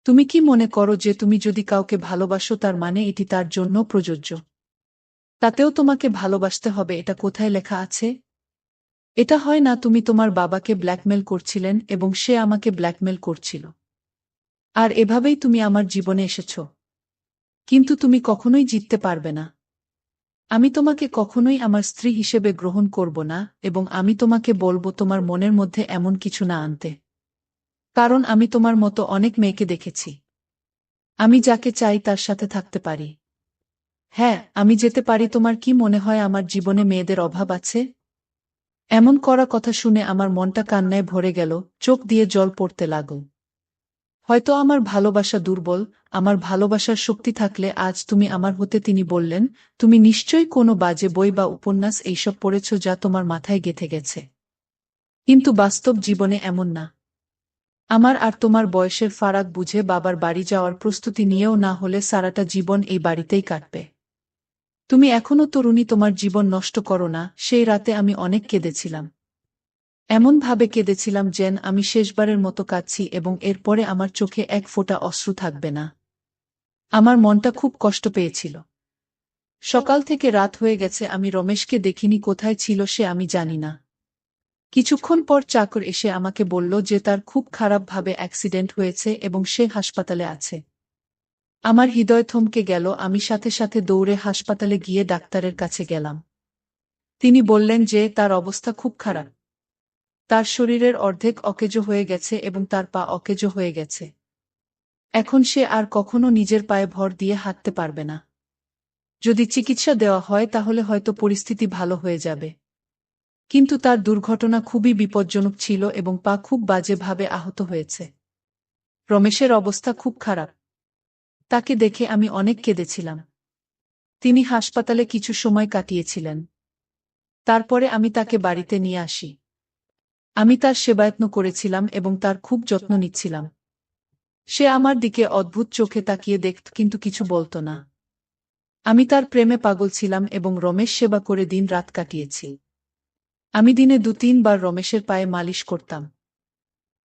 তুমি কি মনে করো যে তুমি যদি কাউকে ভালোবাসো তার মানে এটি তার জন্য প্রযোজ্য? তাতেও তোমাকে ভালোবাসতে হবে, এটা কোথায় লেখা আছে? এটা হয় না। তুমি তোমার বাবাকে ব্ল্যাকমেল করছিলেন এবং সে আমাকে ব্ল্যাকমেল করছিল। আর এভাবেই তুমি আমার জীবনে এসেছ। কিন্তু তুমি কখনোই জিততে পারবে না। আমি তোমাকে কখনোই আমার স্ত্রী হিসেবে গ্রহণ করব না, এবং আমি তোমাকে বলবো তোমার মনের মধ্যে এমন কিছু না আনতে। কারণ আমি তোমার মতো অনেক মেয়েকে দেখেছি। আমি যাকে চাই তার সাথে থাকতে পারি। হ্যাঁ, আমি যেতে পারি। তোমার কি মনে হয় আমার জীবনে মেয়েদের অভাব আছে? এমন করা কথা শুনে আমার মনটা কান্নায় ভরে গেল, চোখ দিয়ে জল পড়তে লাগল। হয়তো আমার ভালোবাসা দুর্বল, আমার ভালোবাসার শক্তি থাকলে আজ তুমি আমার হতে। তিনি বললেন, তুমি নিশ্চয়ই কোনো বাজে বই বা উপন্যাস এইসব পড়েছ যা তোমার মাথায় গেঁথে গেছে। কিন্তু বাস্তব জীবনে এমন না। আমার আর তোমার বয়সের ফারাক বুঝে বাবার বাড়ি যাওয়ার প্রস্তুতি নিয়েও না হলে সারাটা জীবন এই বাড়িতেই কাটবে। তুমি এখনো তরুণী, তোমার জীবন নষ্ট করো না। সেই রাতে আমি অনেক কেঁদেছিলাম। এমনভাবে কেঁদেছিলাম যেন আমি শেষবারের মতো কাঁদছি এবং এরপরে আমার চোখে এক ফোঁটা অশ্রু থাকবে না। আমার মনটা খুব কষ্ট পেয়েছিল। সকাল থেকে রাত হয়ে গেছে, আমি রমেশকে দেখিনি, কোথায় ছিল সে আমি জানি না। কিছুক্ষণ পর চাকর এসে আমাকে বলল যে তার খুব খারাপভাবে অ্যাক্সিডেন্ট হয়েছে এবং সে হাসপাতালে আছে। আমার হৃদয় থমকে গেল, আমি সাথে সাথে দৌড়ে হাসপাতালে গিয়ে ডাক্তারের কাছে গেলাম। তিনি বললেন যে তার অবস্থা খুব খারাপ। তার শরীরের অর্ধেক অকেজো হয়ে গেছে এবং তার পা অকেজো হয়ে গেছে। এখন সে আর কখনো নিজের পায়ে ভর দিয়ে হাঁটতে পারবে না। যদি চিকিৎসা দেওয়া হয় তাহলে হয়তো পরিস্থিতি ভালো হয়ে যাবে। কিন্তু তার দুর্ঘটনা খুবই বিপজ্জনক ছিল এবং পা খুব বাজেভাবে আহত হয়েছে। রমেশের অবস্থা খুব খারাপ। তাকে দেখে আমি অনেক কেঁদেছিলাম। তিনি হাসপাতালে কিছু সময় কাটিয়েছিলেন। তারপরে আমি তাকে বাড়িতে নিয়ে আসি। আমি তার সেবাযত্ন করেছিলাম এবং তার খুব যত্ন নিচ্ছিলাম। সে আমার দিকে অদ্ভুত চোখে তাকিয়ে দেখত কিন্তু কিছু বলত না। আমি তার প্রেমে পাগল ছিলাম এবং রমেশ সেবা করে দিন রাত কাটিয়েছি। আমি দিনে ২-৩ বার রমেশের পায়ে মালিশ করতাম।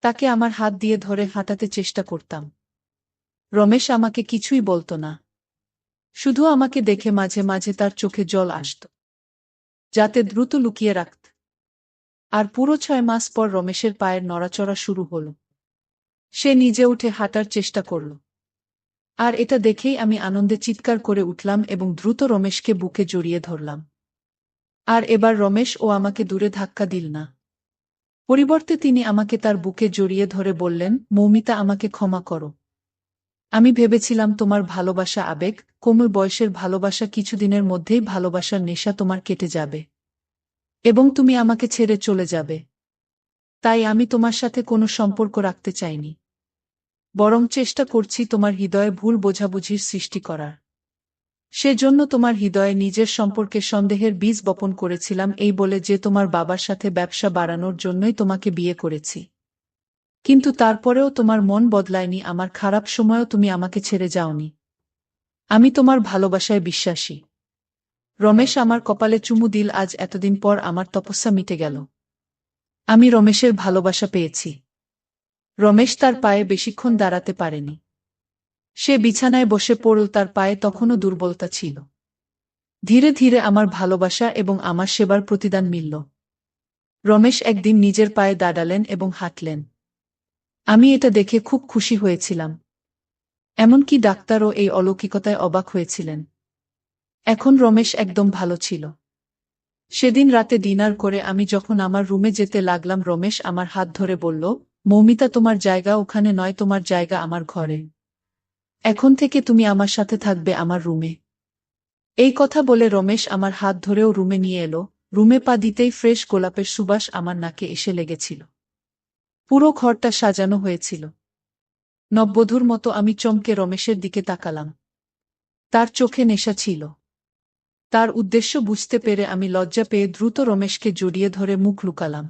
তাকে আমার হাত দিয়ে ধরে হাঁটাতে চেষ্টা করতাম। রমেশ আমাকে কিছুই বলত না। শুধু আমাকে দেখে মাঝে মাঝে তার চোখে জল আসত, যাতে দ্রুত লুকিয়ে রাখত। আর পুরো ৬ মাস পর রমেশের পায়ের নড়াচড়া শুরু হল। সে নিজে উঠে হাঁটার চেষ্টা করল। আর এটা দেখেই আমি আনন্দে চিৎকার করে উঠলাম এবং দ্রুত রমেশকে বুকে জড়িয়ে ধরলাম। আর এবার রমেশ ও আমাকে দূরে ধাক্কা দিল না। পরিবর্তে তিনি আমাকে তার বুকে জড়িয়ে ধরে বললেন, মৌমিতা, আমাকে ক্ষমা করো। আমি ভেবেছিলাম তোমার ভালোবাসা আবেগ, কোমল বয়সের ভালোবাসা, কিছুদিনের মধ্যেই ভালোবাসার নেশা তোমার কেটে যাবে এবং তুমি আমাকে ছেড়ে চলে যাবে। তাই আমি তোমার সাথে কোনো সম্পর্ক রাখতে চাইনি। বরং চেষ্টা করছি তোমার হৃদয়ে ভুল বোঝাবুঝির সৃষ্টি করার। সেজন্য তোমার হৃদয়ে নিজের সম্পর্কে সন্দেহের বীজ বপন করেছিলাম, এই বলে যে তোমার বাবার সাথে ব্যবসা বাড়ানোর জন্যই তোমাকে বিয়ে করেছি। কিন্তু তারপরেও তোমার মন বদলায়নি, আমার খারাপ সময়েও তুমি আমাকে ছেড়ে যাওনি। আমি তোমার ভালোবাসায় বিশ্বাসী। রমেশ আমার কপালে চুমু দিল। আজ এতদিন পর আমার তপস্যা মিটে গেল। আমি রমেশের ভালোবাসা পেয়েছি। রমেশ তার পায়ে বেশিক্ষণ দাঁড়াতে পারেনি। সে বিছানায় বসে পড়ল, তার পায়ে তখনও দুর্বলতা ছিল। ধীরে ধীরে আমার ভালোবাসা এবং আমার সেবার প্রতিদান মিলল। রমেশ একদিন নিজের পায়ে দাঁড়ালেন এবং হাঁটলেন। আমি এটা দেখে খুব খুশি হয়েছিলাম। এমনকি ডাক্তারও এই অলৌকিকতায় অবাক হয়েছিলেন। এখন রমেশ একদম ভালো ছিল। সেদিন রাতে ডিনার করে আমি যখন আমার রুমে যেতে লাগলাম, রমেশ আমার হাত ধরে বলল, মৌমিতা, তোমার জায়গা ওখানে নয়, তোমার জায়গা আমার ঘরে। এখন থেকে তুমি আমার সাথে থাকবে আমার রুমে। এই কথা বলে রমেশ আমার হাত ধরেও রুমে নিয়ে এলো। রুমে পা দিতেই ফ্রেশ গোলাপের সুবাস আমার নাকে এসে লেগেছিল। পুরো ঘরটা সাজানো হয়েছিল নববধূর মতো। আমি চমকে রমেশের দিকে তাকালাম। তার চোখে নেশা ছিল। তার উদ্দেশ্য বুঝতে পেরে আমি লজ্জা পেয়ে দ্রুত রমেশকে জড়িয়ে ধরে মুখ লুকালাম।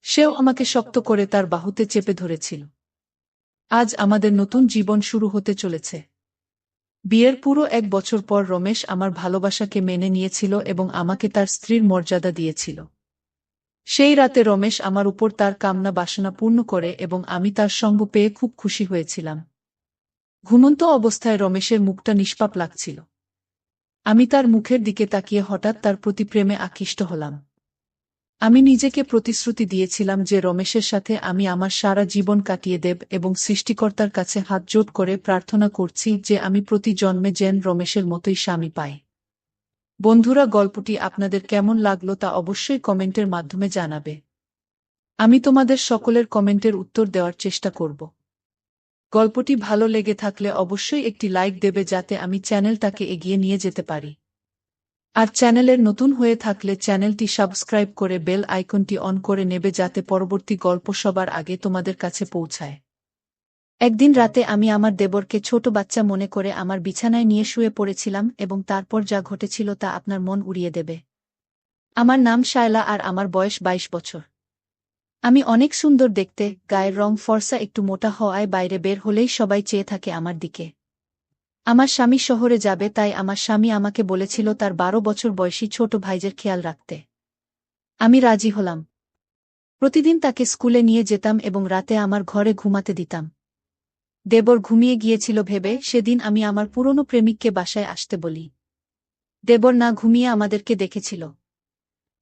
সেও আমাকে শক্ত করে তার বাহুতে চেপে ধরেছিল। আজ আমাদের নতুন জীবন শুরু হতে চলেছে। বিয়ের পুরো ১ বছর পর রমেশ আমার ভালোবাসাকে মেনে নিয়েছিল এবং আমাকে তার স্ত্রীর মর্যাদা দিয়েছিল। সেই রাতে রমেশ আমার উপর তার কামনা বাসনা পূর্ণ করে এবং আমি তার সঙ্গ পেয়ে খুব খুশি হয়েছিলাম। ঘুমন্ত অবস্থায় রমেশের মুখটা নিষ্পাপ লাগছিল। আমি তার মুখের দিকে তাকিয়ে হঠাৎ তার প্রতি প্রেমে আকৃষ্ট হলাম। আমি নিজেকে প্রতিশ্রুতি দিয়েছিলাম যে রমেশের সাথে আমি আমার সারা জীবন কাটিয়ে দেব এবং সৃষ্টিকর্তার কাছে হাতজোড় করে প্রার্থনা করছি যে আমি প্রতি জন্মে যেন রমেশের মতোই স্বামী পাই। বন্ধুরা, গল্পটি আপনাদের কেমন লাগলো তা অবশ্যই কমেন্টের মাধ্যমে জানাবে। আমি তোমাদের সকলের কমেন্টের উত্তর দেওয়ার চেষ্টা করব। গল্পটি ভালো লেগে থাকলে অবশ্যই একটি লাইক দেবে যাতে আমি চ্যানেলটাকে এগিয়ে নিয়ে যেতে পারি। আর চ্যানেলের নতুন হয়ে থাকলে চ্যানেলটি সাবস্ক্রাইব করে বেল আইকনটি অন করে নেবে যাতে পরবর্তী গল্প সবার আগে তোমাদের কাছে পৌঁছায়। একদিন রাতে আমি আমার দেবরকে ছোট বাচ্চা মনে করে আমার বিছানায় নিয়ে শুয়ে পড়েছিলাম এবং তারপর যা ঘটেছিল তা আপনার মন উড়িয়ে দেবে। আমার নাম শায়লা আর আমার বয়স ২২ বছর। আমি অনেক সুন্দর দেখতে, গায়ের রং ফর্সা, একটু মোটা হওয়ায় বাইরে বের হলেই সবাই চেয়ে থাকে আমার দিকে। আমার স্বামী শহরে যাবে, তাই আমার স্বামী আমাকে বলেছিল তার ১২ বছর বয়সী ছোট ভাইজের খেয়াল রাখতে। আমি রাজি হলাম। প্রতিদিন তাকে স্কুলে নিয়ে যেতাম এবং রাতে আমার ঘরে ঘুমাতে দিতাম। দেবর ঘুমিয়ে গিয়েছিল ভেবে সেদিন আমি আমার পুরনো প্রেমিককে বাসায় আসতে বলি। দেবর না ঘুমিয়ে আমাদেরকে দেখেছিল।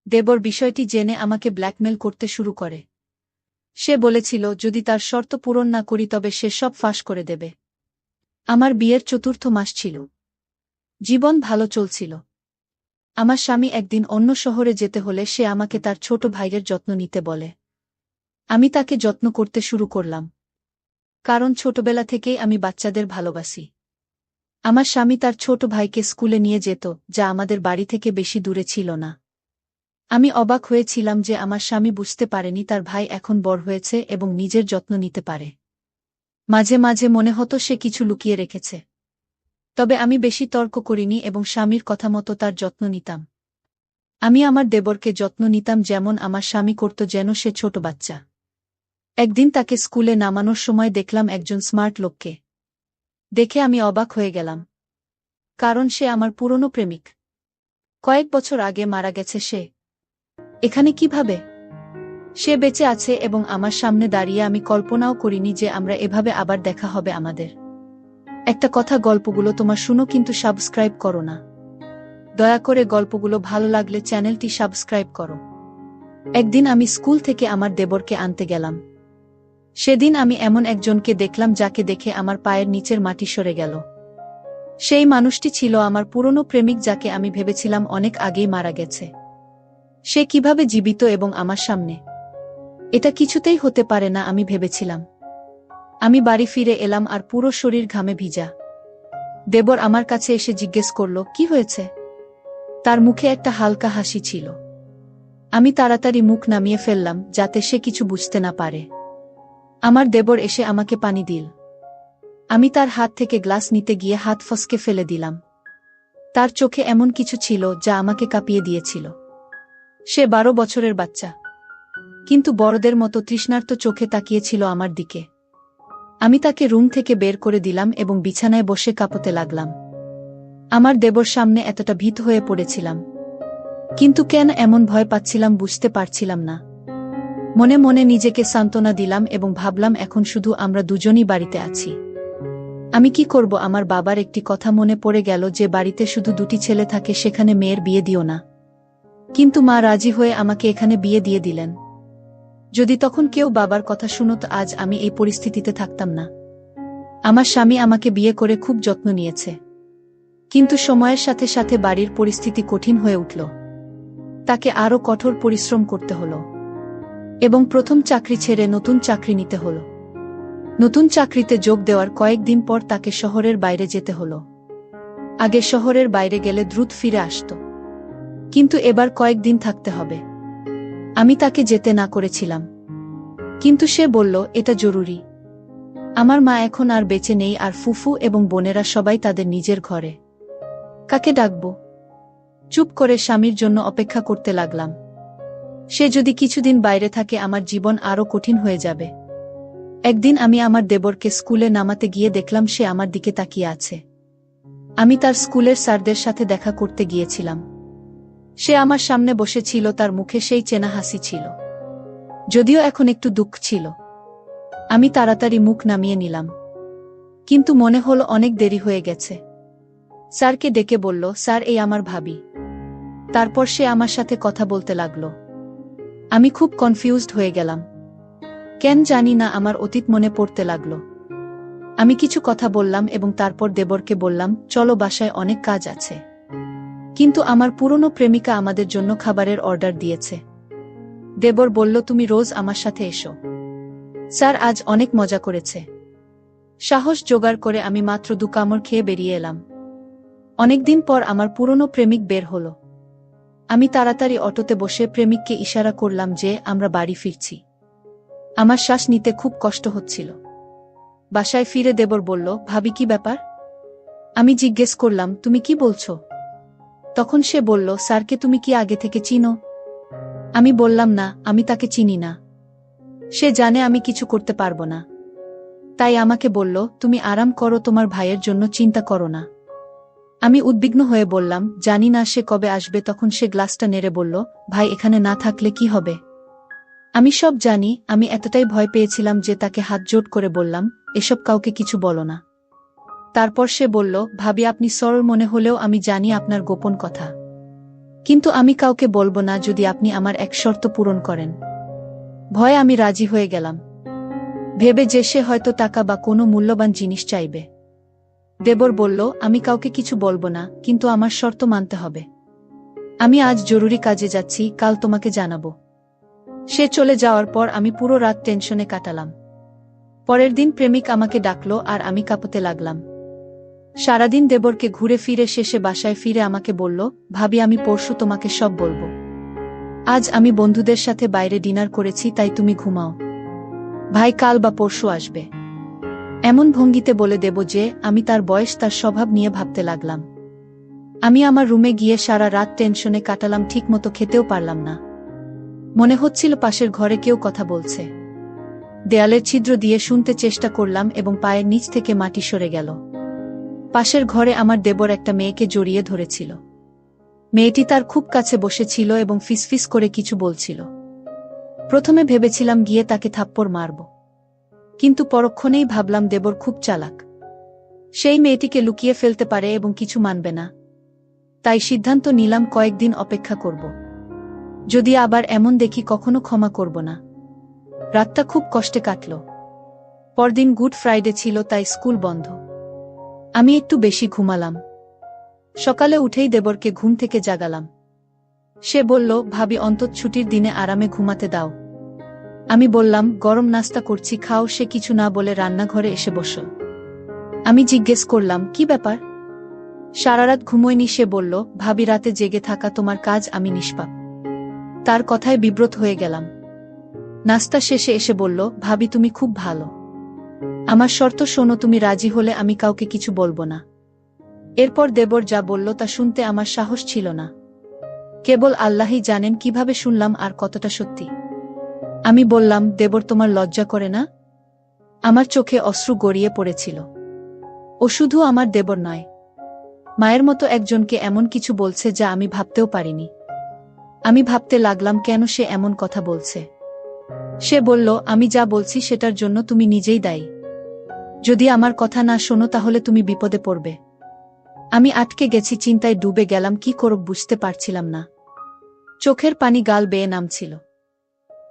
দেবর বিষয়টি জেনে আমাকে ব্ল্যাকমেল করতে শুরু করে। সে বলেছিল যদি তার শর্ত পূরণ না করি তবে সে সব ফাঁস করে দেবে। আমার বিয়ের ৪র্থ মাস ছিল। জীবন ভালো চলছিল। আমার স্বামী একদিন অন্য শহরে যেতে হলে সে আমাকে তার ছোট ভাইয়ের যত্ন নিতে বলে। আমি তাকে যত্ন করতে শুরু করলাম। কারণ ছোটবেলা থেকেই আমি বাচ্চাদের ভালোবাসি। আমার স্বামী তার ছোট ভাইকে স্কুলে নিয়ে যেত, যা আমাদের বাড়ি থেকে বেশি দূরে ছিল না। আমি অবাক হয়েছিলাম যে আমার স্বামী বুঝতে পারেনি তার ভাই এখন বড় হয়েছে এবং নিজের যত্ন নিতে পারে। মাঝে মাঝে মনে হতো সে কিছু লুকিয়ে রেখেছে। তবে আমি বেশি তর্ক করিনি এবং স্বামীর কথা মতো তার যত্ন নিতাম। আমি আমার দেবরকে যত্ন নিতাম যেমন আমার স্বামী করত, যেন সে ছোট বাচ্চা। একদিন তাকে স্কুলে নামানোর সময় দেখলাম একজন স্মার্ট লোককে। দেখে আমি অবাক হয়ে গেলাম। কারণ সে আমার পুরনো প্রেমিক। কয়েক বছর আগে মারা গেছে সে। এখানে কিভাবে? সে বেঁচে আছে এবং আমার সামনে দাঁড়িয়ে। আমি কল্পনাও করিনি যে আমরা এভাবে আবার দেখা হবে আমাদের। একটা কথা, গল্পগুলো তোমার শুনো কিন্তু সাবস্ক্রাইব করো না। দয়া করে গল্পগুলো ভালো লাগলে চ্যানেলটি সাবস্ক্রাইব করো। একদিন আমি স্কুল থেকে আমার দেবরকে আনতে গেলাম। সেদিন আমি এমন একজনকে দেখলাম যাকে দেখে আমার পায়ের নিচের মাটি সরে গেল। সেই মানুষটি ছিল আমার পুরনো প্রেমিক, যাকে আমি ভেবেছিলাম অনেক আগেই মারা গেছে। সে কিভাবে জীবিত এবং আমার সামনে? এটা কিছুতেই হতে পারে না, আমি ভেবেছিলাম। আমি বাড়ি ফিরে এলাম আর পুরো শরীর ঘামে ভিজা। দেবর আমার কাছে এসে জিজ্ঞেস করল, কি হয়েছে? তার মুখে একটা হালকা হাসি ছিল। আমি তাড়াতাড়ি মুখ নামিয়ে ফেললাম যাতে সে কিছু বুঝতে না পারে। আমার দেবর এসে আমাকে পানি দিল। আমি তার হাত থেকে গ্লাস নিতে গিয়ে হাত ফসকে ফেলে দিলাম। তার চোখে এমন কিছু ছিল যা আমাকে কাঁপিয়ে দিয়েছিল। সে 12 বছরের বাচ্চা, কিন্তু বড়দের মতো তৃষ্ণার্ত চোখে তাকিয়েছিল আমার দিকে। আমি তাকে রুম থেকে বের করে দিলাম এবং বিছানায় বসে কাঁপতে লাগলাম। আমার দেবর সামনে এতটা ভীত হয়ে পড়েছিলাম, কিন্তু কেন এমন ভয় পাচ্ছিলাম বুঝতে পারছিলাম না। মনে মনে নিজেকে সান্ত্বনা দিলাম এবং ভাবলাম এখন শুধু আমরা দুজনই বাড়িতে আছি। আমি কি করব? আমার বাবার একটি কথা মনে পড়ে গেল, যে বাড়িতে শুধু 2টি ছেলে থাকে সেখানে মেয়ের বিয়ে দিও না। কিন্তু মা রাজি হয়ে আমাকে এখানে বিয়ে দিয়ে দিলেন। যদি তখন কেউ বাবার কথা শুনত আজ আমি এই পরিস্থিতিতে থাকতাম না। আমার স্বামী আমাকে বিয়ে করে খুব যত্ন নিয়েছে, কিন্তু সময়ের সাথে সাথে বাড়ির পরিস্থিতি কঠিন হয়ে উঠল। তাকে আরও কঠোর পরিশ্রম করতে হলো এবং প্রথম চাকরি ছেড়ে নতুন চাকরি নিতে হলো। নতুন চাকরিতে যোগ দেওয়ার কয়েকদিন পর তাকে শহরের বাইরে যেতে হলো। আগে শহরের বাইরে গেলে দ্রুত ফিরে আসত, কিন্তু এবার কয়েকদিন থাকতে হবে। আমি তাকে যেতে না করেছিলাম, কিন্তু সে বলল এটা জরুরি। আমার মা এখন আর বেঁচে নেই আর ফুফু এবং বোনেরা সবাই তাদের নিজের ঘরে। কাকে ডাকব? চুপ করে স্বামীর জন্য অপেক্ষা করতে লাগলাম। সে যদি কিছুদিন বাইরে থাকে আমার জীবন আরও কঠিন হয়ে যাবে। একদিন আমি আমার দেবরকে স্কুলে নামাতে গিয়ে দেখলাম সে আমার দিকে তাকিয়ে আছে। আমি তার স্কুলের স্যারদের সাথে দেখা করতে গিয়েছিলাম। সে আমার সামনে বসেছিল, তার মুখে সেই চেনা হাসি ছিল, যদিও এখন একটু দুঃখ ছিল। আমি তাড়াতাড়ি মুখ নামিয়ে নিলাম, কিন্তু মনে হলো অনেক দেরি হয়ে গেছে। স্যারকে ডেকে বলল, স্যার এই আমার ভাবি। তারপর সে আমার সাথে কথা বলতে লাগলো। আমি খুব কনফিউজড হয়ে গেলাম। কেন জানি না আমার অতীত মনে পড়তে লাগলো। আমি কিছু কথা বললাম এবং তারপর দেবরকে বললাম, চলো বাসায় অনেক কাজ আছে। কিন্তু আমার পুরনো প্রেমিকা আমাদের জন্য খাবারের অর্ডার দিয়েছে। দেবর বলল, তুমি রোজ আমার সাথে এসো। স্যার আজ অনেক মজা করেছে। সাহস জোগাড় করে আমি মাত্র 2 কামড় খেয়ে বেরিয়ে এলাম। অনেকদিন পর আমার পুরনো প্রেমিক বের হলো। আমি তাড়াতাড়ি অটোতে বসে প্রেমিককে ইশারা করলাম যে আমরা বাড়ি ফিরছি। আমার শ্বাস নিতে খুব কষ্ট হচ্ছিল। বাসায় ফিরে দেবর বলল, ভাবি কি ব্যাপার? আমি জিজ্ঞেস করলাম, তুমি কি বলছো? তখন সে বলল, স্যারকে তুমি কি আগে থেকে চিনো? আমি বললাম না, আমি তাকে চিনি না। সে জানে আমি কিছু করতে পারবো না, তাই আমাকে বলল, তুমি আরাম করো, তোমার ভাইয়ের জন্য চিন্তা করো না। আমি উদ্বিগ্ন হয়ে বললাম, জানি না সে কবে আসবে। তখন সে গ্লাসটা নেড়ে বলল, ভাই এখানে না থাকলে কি হবে? আমি সব জানি। আমি এতটাই ভয় পেয়েছিলাম যে তাকে হাত জোড় করে বললাম, এসব কাউকে কিছু বলো না। তারপর সে বলল, ভাবি আপনি সরল মনে হলেও আমি জানি আপনার গোপন কথা। কিন্তু আমি কাউকে বলবো না যদি আপনি আমার এক শর্ত পূরণ করেন। ভয়ে আমি রাজি হয়ে গেলাম, ভেবে যে সে হয়তো টাকা বা কোনো মূল্যবান জিনিস চাইবে। দেবর বলল, আমি কাউকে কিছু বলবো না, কিন্তু আমার শর্ত মানতে হবে। আমি আজ জরুরি কাজে যাচ্ছি, কাল তোমাকে জানাবো। সে চলে যাওয়ার পর আমি পুরো রাত টেনশনে কাটালাম। পরের দিন প্রেমিক আমাকে ডাকলো আর আমি কাঁপতে লাগলাম। সারাদিন দেবরকে ঘুরে ফিরে শেষে বাসায় ফিরে আমাকে বলল, ভাবি আমি পরশু তোমাকে সব বলবো। আজ আমি বন্ধুদের সাথে বাইরে ডিনার করেছি, তাই তুমি ঘুমাও। ভাই কাল বা পরশু আসবে। এমন ভঙ্গিতে বলে দেব যে আমি তার বয়স তার স্বভাব নিয়ে ভাবতে লাগলাম। আমি আমার রুমে গিয়ে সারা রাত টেনশনে কাটালাম, ঠিকমতো খেতেও পারলাম না। মনে হচ্ছিল পাশের ঘরে কেউ কথা বলছে। দেয়ালের ছিদ্র দিয়ে শুনতে চেষ্টা করলাম এবং পায়ের নিচ থেকে মাটি সরে গেল। পাশের ঘরে আমার দেবর একটা মেয়েকে জড়িয়ে ধরেছিল। মেয়েটি তার খুব কাছে বসেছিল এবং ফিসফিস করে কিছু বলছিল। প্রথমে ভেবেছিলাম গিয়ে তাকে থাপ্পড় মারব, কিন্তু পরক্ষণেই ভাবলাম দেবর খুব চালাক। সেই মেয়েটিকে লুকিয়ে ফেলতে পারে এবং কিছু মানবে না। তাই সিদ্ধান্ত নিলাম কয়েকদিন অপেক্ষা করব। যদি আবার এমন দেখি কখনো ক্ষমা করব না। রাতটা খুব কষ্টে কাটল। পরদিন গুড ফ্রাইডে ছিল, তাই স্কুল বন্ধ। আমি একটু বেশি ঘুমালাম। সকালে উঠেই দেবরকে ঘুম থেকে জাগালাম। সে বলল, ভাবি অন্তত ছুটির দিনে আরামে ঘুমাতে দাও। আমি বললাম, গরম নাস্তা করছি, খাও। সে কিছু না বলে রান্নাঘরে এসে বসল। আমি জিজ্ঞেস করলাম, কি ব্যাপার? সারারাত ঘুমোয়নি। সে বলল, ভাবি রাতে জেগে থাকা তোমার কাজ, আমি নিষ্পাপ। তার কথায় বিব্রত হয়ে গেলাম। নাস্তা শেষে এসে বলল, ভাবি তুমি খুব ভালো। আমার শর্ত শোনো, তুমি রাজি হলে আমি কাউকে কিছু বলবো না। এরপর দেবর যা বলল তা শুনতে আমার সাহস ছিল না। কেবল আল্লাহই জানেন কিভাবে শুনলাম আর কতটা সত্যি। আমি বললাম, দেবর তোমার লজ্জা করে না? আমার চোখে অশ্রু গড়িয়ে পড়েছিল। ও শুধু আমার দেবর নয়, মায়ের মতো একজনকে এমন কিছু বলছে যা আমি ভাবতেও পারিনি। আমি ভাবতে লাগলাম কেন সে এমন কথা বলছে। সে বলল, আমি যা বলছি সেটার জন্য তুমি নিজেই দায়ী। যদি আমার কথা না শোনো তাহলে তুমি বিপদে পড়বে। আমি আটকে গেছি, চিন্তায় ডুবে গেলাম, কি করব বুঝতে পারছিলাম না। চোখের পানি গাল বেয়ে নামছিল।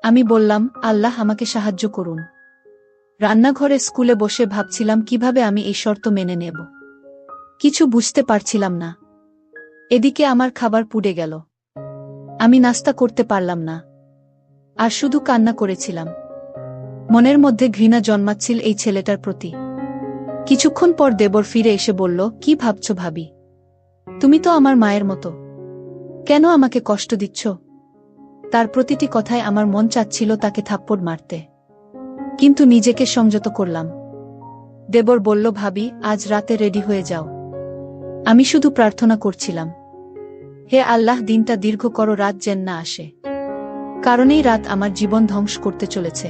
আমি বললাম, আল্লাহ আমাকে সাহায্য করুন। রান্নাঘরে স্কুলে বসে ভাবছিলাম কিভাবে আমি এই শর্ত মেনে নেব। কিছু বুঝতে পারছিলাম না। এদিকে আমার খাবার পুড়ে গেল। আমি নাস্তা করতে পারলাম না, আর শুধু কান্না করেছিলাম। মনের মধ্যে ঘৃণা জন্মাচ্ছিল এই ছেলেটার প্রতি। কিছুক্ষণ পর দেবর ফিরে এসে বলল, কি ভাবছো ভাবি? তুমি তো আমার মায়ের মতো, কেন আমাকে কষ্ট দিচ্ছ? তার প্রতিটি কথায় আমার মন চাচ্ছিল তাকে থাপ্পড় মারতে, কিন্তু নিজেকে সংযত করলাম। দেবর বলল, ভাবি আজ রাতে রেডি হয়ে যাও। আমি শুধু প্রার্থনা করছিলাম, হে আল্লাহ দিনটা দীর্ঘ করো, রাত যেন না আসে। কারণেই রাত আমার জীবন ধ্বংস করতে চলেছে,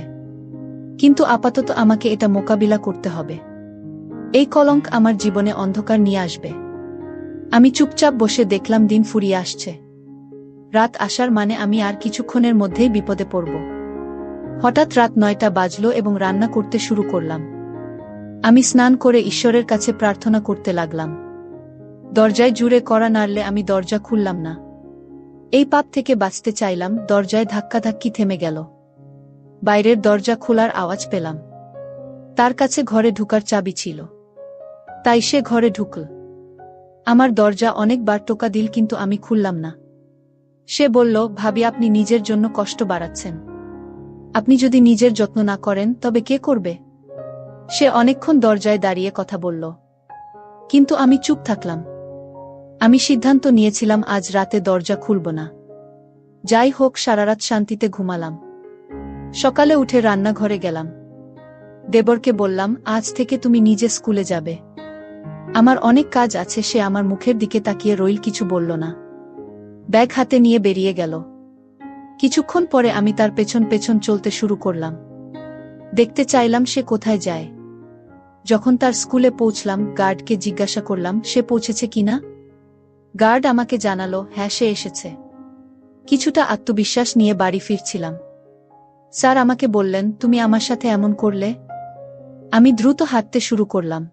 কিন্তু আপাতত আমাকে এটা মোকাবিলা করতে হবে। এই কলঙ্ক আমার জীবনে অন্ধকার নিয়ে আসবে। আমি চুপচাপ বসে দেখলাম দিন ফুরিয়ে আসছে। রাত আসার মানে আমি আর কিছুক্ষণের মধ্যেই বিপদে পড়ব। হঠাৎ রাত 9টা বাজলো এবং রান্না করতে শুরু করলাম। আমি স্নান করে ঈশ্বরের কাছে প্রার্থনা করতে লাগলাম। দরজায় জুড়ে কড়া নাড়লে আমি দরজা খুললাম না। এই পাপ থেকে বাঁচতে চাইলাম। দরজায় ধাক্কাধাক্কি থেমে গেল। বাইরের দরজা খোলার আওয়াজ পেলাম। তার কাছে ঘরে ঢুকার চাবি ছিল, তাই সে ঘরে ঢুকল। আমার দরজা অনেকবার টোকা দিল, কিন্তু আমি খুললাম না। সে বলল, ভাবি আপনি নিজের জন্য কষ্ট বাড়াচ্ছেন। আপনি যদি নিজের যত্ন না করেন তবে কে করবে? সে অনেকক্ষণ দরজায় দাঁড়িয়ে কথা বলল, কিন্তু আমি চুপ থাকলাম। আমি সিদ্ধান্ত নিয়েছিলাম আজ রাতে দরজা খুলব না। যাই হোক, সারারাত শান্তিতে ঘুমালাম। সকালে উঠে রান্নাঘরে গেলাম। দেবরকে বললাম, আজ থেকে তুমি নিজে স্কুলে যাবে। আমার অনেক কাজ আছে। সে আমার মুখের দিকে তাকিয়ে রইল, কিছু বলল না। ব্যাগ হাতে নিয়ে বেরিয়ে গেল। কিছুক্ষণ পরে আমি তার পেছন পেছন চলতে শুরু করলাম। দেখতে চাইলাম সে কোথায় যায়। যখন তার স্কুলে পৌঁছলাম, গার্ডকে জিজ্ঞাসা করলাম সে পৌঁছেছে কিনা। গার্ড আমাকে জানালো, হ্যাঁ সে এসেছে। কিছুটা আত্মবিশ্বাস নিয়ে বাড়ি ফিরছিলাম। স্যার আমাকে বললেন, তুমি আমার সাথে এমন করলে? আমি দ্রুত হাঁটতে শুরু করলাম।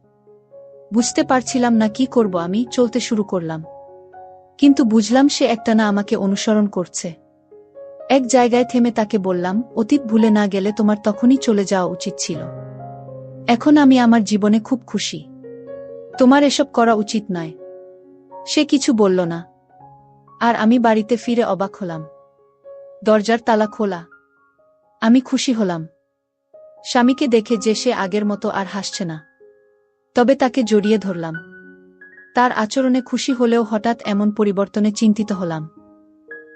বুঝতে পারছিলাম না কি করব, আমি চলতে শুরু করলাম। কিন্তু বুঝলাম সে একটানা আমাকে অনুসরণ করছে। এক জায়গায় থেমে তাকে বললাম, অতীত ভুলে না গেলে তোমার তখনই চলে যাওয়া উচিত ছিল। এখন আমি আমার জীবনে খুব খুশি। তোমার এসব করা উচিত নয়। সে কিছু বলল না। আর আমি বাড়িতে ফিরে অবাক হলাম। দরজার তালা খোলা। আমি খুশি হলাম। স্বামীকে দেখে যে সে আগের মতো আর হাসছে না। তবে তাকে জড়িয়ে ধরলাম। তার আচরণে খুশি হলেও হঠাৎ এমন পরিবর্তনে চিন্তিত হলাম।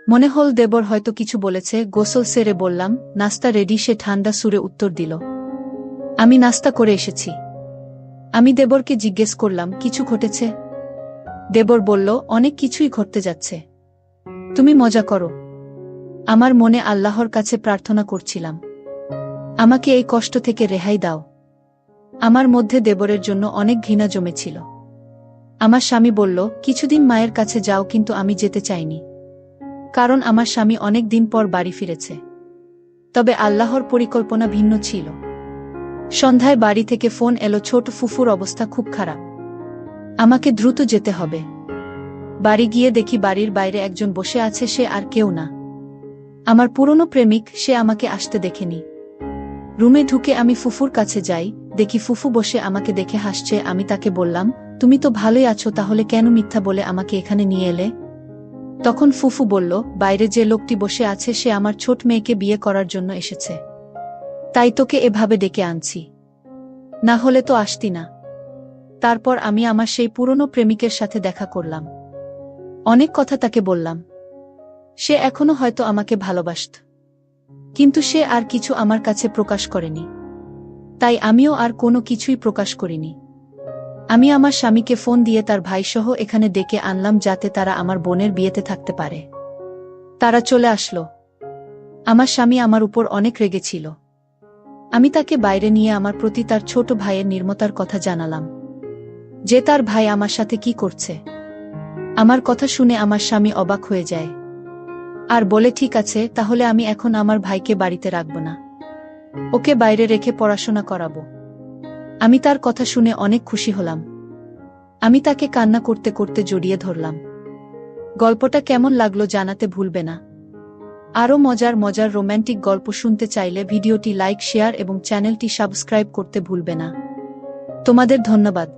মনে হল দেবর হয়তো কিছু বলেছে। গোসল সেরে বললাম, নাস্তা রেডি। সে ঠান্ডা সুরে উত্তর দিল, আমি নাস্তা করে এসেছি। আমি দেবরকে জিজ্ঞেস করলাম, কিছু ঘটেছে? দেবর বলল, অনেক কিছুই ঘটতে যাচ্ছে। তুমি মজা করো। আমার মনে আল্লাহর কাছে প্রার্থনা করছিলাম, আমাকে এই কষ্ট থেকে রেহাই দাও। আমার মধ্যে দেবরের জন্য অনেক ঘৃণা জমেছিল। আমার স্বামী বলল, কিছুদিন মায়ের কাছে যাও, কিন্তু আমি যেতে চাইনি। কারণ আমার স্বামী অনেক দিন পর বাড়ি ফিরেছে। তবে আল্লাহর পরিকল্পনা ভিন্ন ছিল। সন্ধ্যায় বাড়ি থেকে ফোন এলো, ছোট ফুফুর অবস্থা খুব খারাপ। আমাকে দ্রুত যেতে হবে। বাড়ি গিয়ে দেখি বাড়ির বাইরে একজন বসে আছে, সে আর কেউ না, আমার পুরনো প্রেমিক। সে আমাকে আসতে দেখেনি। রুমে ঢুকে আমি ফুফুর কাছে যাই, দেখি ফুফু বসে আমাকে দেখে হাসছে। আমি তাকে বললাম, তুমি তো ভালোই আছো, তাহলে কেন মিথ্যা বলে আমাকে এখানে নিয়ে এলে? তখন ফুফু বলল, বাইরে যে লোকটি বসে আছে সে আমার ছোট মেয়েকে বিয়ে করার জন্য এসেছে। তাই তোকে এভাবে ডেকে আনছি, না হলে তো আসতি না। তারপর আমি আমার সেই পুরনো প্রেমিকের সাথে দেখা করলাম। অনেক কথা তাকে বললাম। সে এখনো হয়তো আমাকে ভালোবাসত, কিন্তু সে আর কিছু আমার কাছে প্রকাশ করেনি। তাই আমিও আর কোনো কিছুই প্রকাশ করিনি। আমি আমার স্বামীকে ফোন দিয়ে তার ভাইসহ এখানে ডেকে আনলাম, যাতে তারা আমার বোনের বিয়েতে থাকতে পারে। তারা চলে আসলো। আমার স্বামী আমার উপর অনেক রেগেছিল। আমি তাকে বাইরে নিয়ে আমার প্রতি তার ছোট ভাইয়ের নির্মতার কথা জানালাম, যে তার ভাই আমার সাথে কি করছে। আমার কথা শুনে আমার স্বামী অবাক হয়ে যায় আর বলে, ঠিক আছে, তাহলে আমি এখন আমার ভাইকে বাড়িতে রাখব না, ওকে বাইরে রেখে পড়াশোনা করাবো। আমি তার কথা শুনে অনেক খুশি হলাম। আমি তাকে কান্না করতে করতে জড়িয়ে ধরলাম। গল্পটা কেমন লাগলো জানাতে ভুলবে না। আরও মজার মজার রোম্যান্টিক গল্প শুনতে চাইলে ভিডিওটি লাইক, শেয়ার এবং চ্যানেলটি সাবস্ক্রাইব করতে ভুলবে না। তোমাদের ধন্যবাদ।